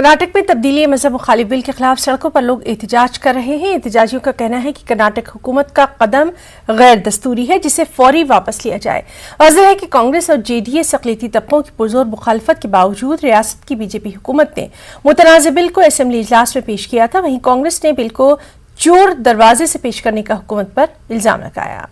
कर्नाटक में तब्दीली मजहब मुखालिफ बिल के खिलाफ सड़कों पर लोग एहतजाज कर रहे हैं। एहतजाजियों का कहना है कि कर्नाटक हुकूमत का कदम गैर दस्तूरी है, जिसे फौरी वापस लिया जाए। वाज़ेह है कि कांग्रेस और जेडीएस अक़लियती तबकों की पुरजोर मुखालफत के बावजूद रियासत की बीजेपी हुकूमत ने मुतनाज़ बिल को असेंबली इजलास में पेश किया था। वहीं कांग्रेस ने बिल को चोर दरवाजे से पेश करने का हुकूमत पर इल्जाम लगाया।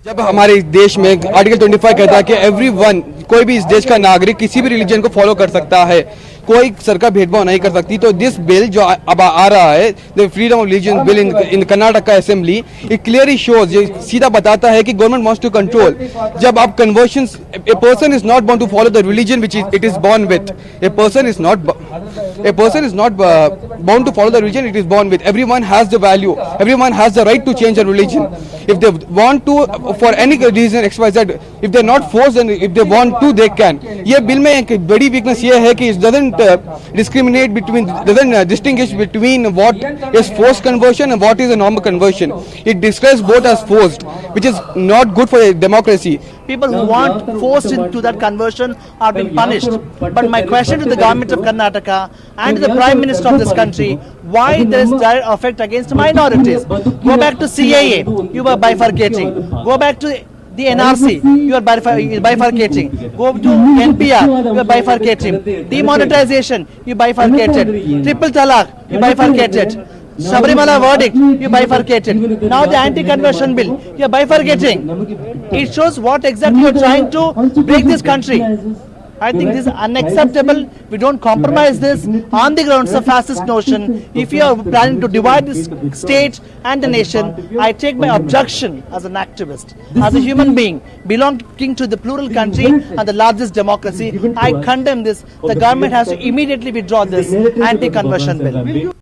जब हमारे देश में आर्टिकल 25 कहता है कि एवरीवन, कोई भी इस देश का नागरिक किसी भी रिलीजन को फॉलो कर सकता है, कोई सरकार भेदभाव नहीं कर सकती, तो दिस बिल जो अब आ रहा है, the freedom of religion bill in Karnataka assembly, it clearly shows, ये सीधा बताता है कि गवर्नमेंट वांट्स टू कंट्रोल। जब आप conversion, a person is not born to follow the religion which it is born with, a person is not bound to follow the religion it is born with. Everyone has the value, everyone has the right to change their religion if they want to, for any reason XYZ, if they're not forced and if they want to they can. ये bill में एक बड़ी weakness ये है कि it doesn't discriminate between, doesn't distinguish between what is forced conversion and what is a normal conversion. It describes both as forced, which is not good for a democracy. People who want forced into that conversion are being punished. But my question to the government of Karnataka and to the Prime Minister of this country, why there is direct effect against minorities? Go back to CAA, you were bifurcating. Go back to the NRC, you are bifurcating. Go to NPR, you are bifurcating. Demonetization, you bifurcated. Triple talaq, you bifurcated. Sabarimala verdict, you bifurcated. Now the anti-conversion bill, you are bifurcating. It shows what exactly you are trying to break this country. I think this is unacceptable. We don't compromise this on the grounds of fascist notion. If you are planning to divide this state and the nation, I take my objection as an activist, as a human being belonging to the plural country and the largest democracy. I condemn this. The government has to immediately withdraw this anti-conversion bill.